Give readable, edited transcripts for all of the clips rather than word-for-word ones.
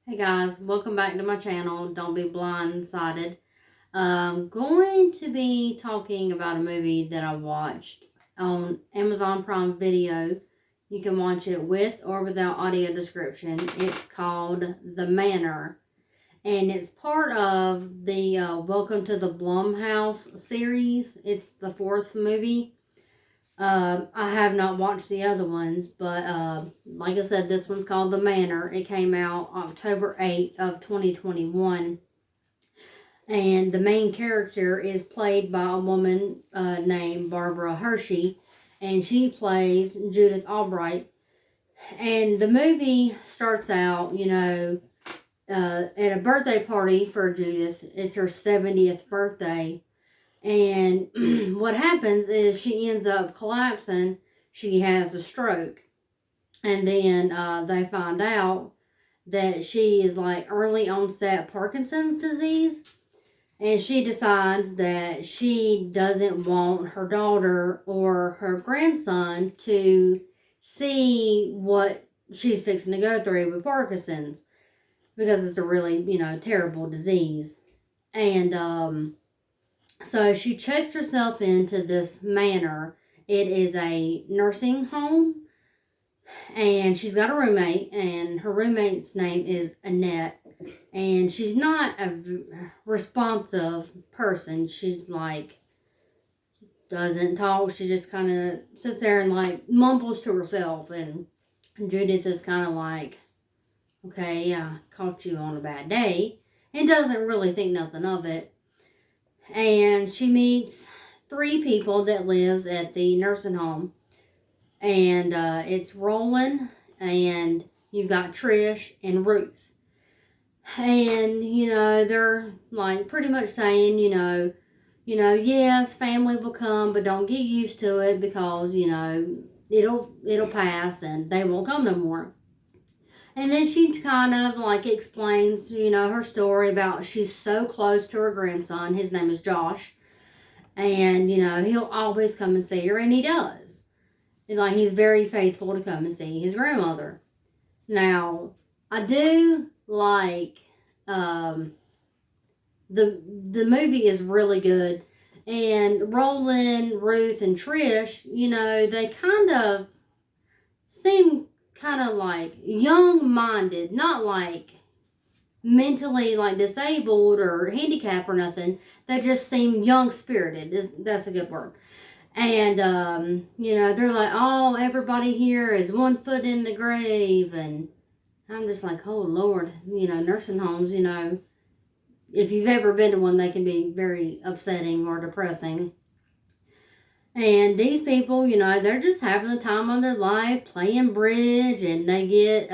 Hey guys, welcome back to my channel. Don't be blindsided. I'm going to be talking about a movie that I watched on Amazon Prime Video. You can watch it with or without audio description. It's called The Manor, and it's part of the Welcome to the Blumhouse series. It's the fourth movie. I have not watched the other ones, but like I said, this one's called The Manor. It came out October 8th of 2021. And the main character is played by a woman named Barbara Hershey. And she plays Judith Albright. And the movie starts out, at a birthday party for Judith. It's her 70th birthday. And what happens is she ends up collapsing. She has a stroke. And then they find out that she is like early onset Parkinson's disease. And she decides that she doesn't want her daughter or her grandson to see what she's fixing to go through with Parkinson's, because it's a really, terrible disease. And so she checks herself into this manor. It is a nursing home, and she's got a roommate, and her roommate's name is Annette. And she's not a responsive person. She's like, doesn't talk. She just kind of sits there and like mumbles to herself. And Judith is kind of like, okay, I caught you on a bad day, and doesn't really think nothing of it. And she meets three people that lives at the nursing home. And it's Roland, and you've got Trish and Ruth. And, they're like pretty much saying, yes, family will come, but don't get used to it because, it'll pass and they won't come no more. And then she kind of like explains, her story about she's so close to her grandson. His name is Josh. And, he'll always come and see her, and he does. And, like, he's very faithful to come and see his grandmother. Now, I do like the movie is really good. And Roland, Ruth, and Trish, they kind of seem kind of like young-minded, not like mentally like disabled or handicapped or nothing. They just seem young-spirited. That's a good word. And, they're like, oh, everybody here is 1 foot in the grave. And I'm just like, oh, Lord, nursing homes, if you've ever been to one, they can be very upsetting or depressing. And these people, they're just having the time of their life, playing bridge, and they get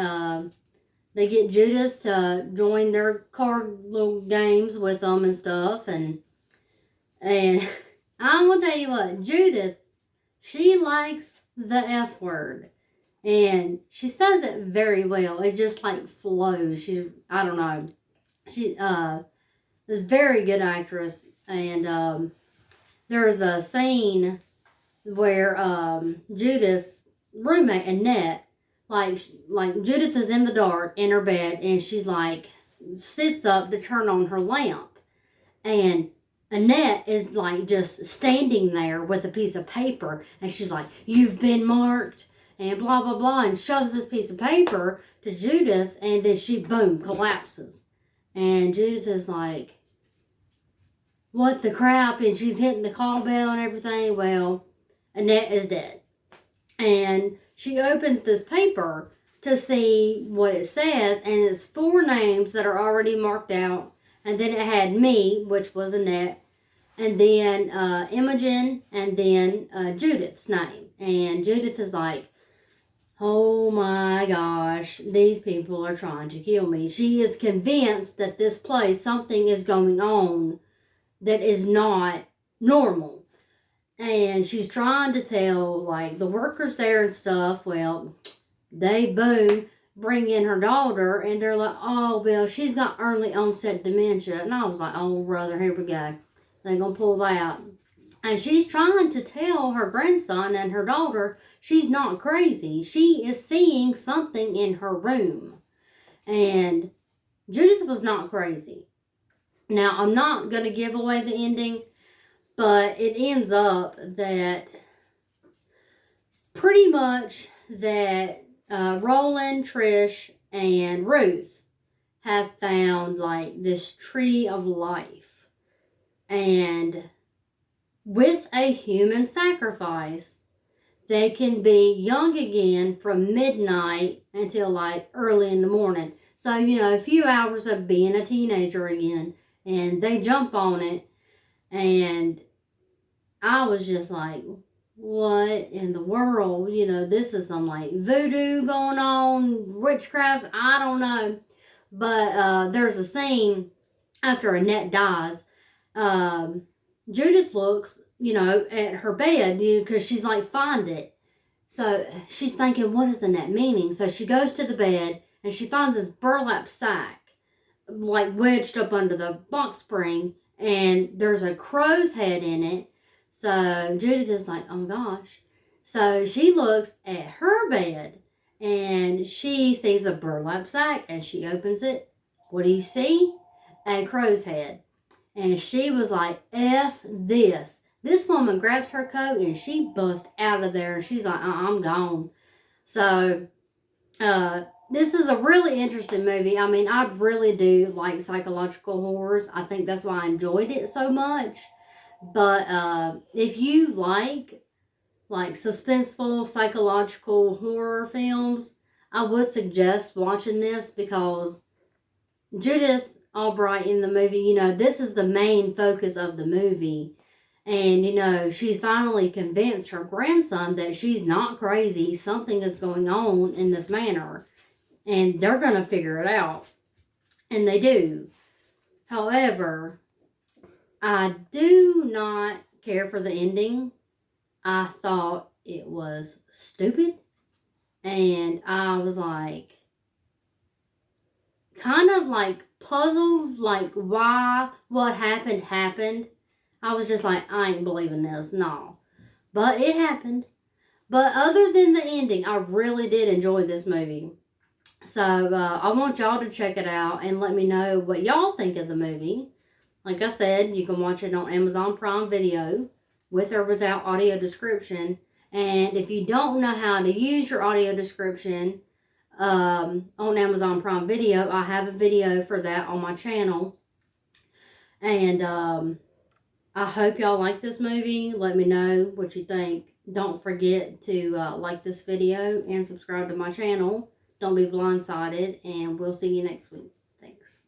Judith to join their card little games with them and stuff. And I'm going to tell you what, Judith, she likes the F word. And she says it very well. It just like flows. I don't know. She is a very good actress. And there's a scene where Judith's roommate, Annette, like Judith is in the dark in her bed, and she's like, sits up to turn on her lamp. And Annette is like just standing there with a piece of paper, and she's like, you've been marked, and blah, blah, blah, and shoves this piece of paper to Judith, and then she, boom, collapses. And Judith is like, what the crap? And she's hitting the call bell and everything. Well, Annette is dead. And she opens this paper to see what it says, and it's 4 names that are already marked out. And then it had me, which was Annette, and then Imogen, and then Judith's name. And Judith is like, oh my gosh, these people are trying to kill me. She is convinced that this place, something is going on that is not normal. And she's trying to tell, like, the workers there and stuff. Well, they, boom, bring in her daughter, and they're like, oh, well, she's got early onset dementia. And I was like, oh, brother, here we go. They're going to pull that. And she's trying to tell her grandson and her daughter she's not crazy. She is seeing something in her room. And Judith was not crazy. Now, I'm not going to give away the ending, but it ends up that pretty much that Roland, Trish, and Ruth have found like this tree of life. And with a human sacrifice, they can be young again from midnight until like early in the morning. So, a few hours of being a teenager again. And they jump on it. And I was just like, what in the world? This is some like voodoo going on, witchcraft. I don't know. But there's a scene after Annette dies. Judith looks, at her bed, because she's like, find it. So she's thinking, what is Annette meaning? So she goes to the bed and she finds this burlap sack like wedged up under the box spring, and there's a crow's head in it. So Judith is like, oh my gosh. So she looks at her bed and she sees a burlap sack, and she opens it. What do you see? A crow's head. And she was like, F this. This woman grabs her coat and she busts out of there. And she's like, I'm gone. So, this is a really interesting movie. I mean, I really do like psychological horrors. I think that's why I enjoyed it so much. But if you like suspenseful psychological horror films, I would suggest watching this, because Judith Albright in the movie, this is the main focus of the movie. And, she's finally convinced her grandson that she's not crazy. Something is going on in this manor. And they're going to figure it out. And they do. However, I do not care for the ending. I thought it was stupid. And I was like, kind of like puzzled, like why what happened. I was just like, I ain't believing this, no. But it happened. But other than the ending, I really did enjoy this movie. So I want y'all to check it out and let me know what y'all think of the movie. Like I said, you can watch it on Amazon Prime Video with or without audio description. And if you don't know how to use your audio description on Amazon Prime Video, I have a video for that on my channel. And I hope y'all like this movie. Let me know what you think. Don't forget to like this video and subscribe to my channel. Don't be blindsided, and we'll see you next week. Thanks.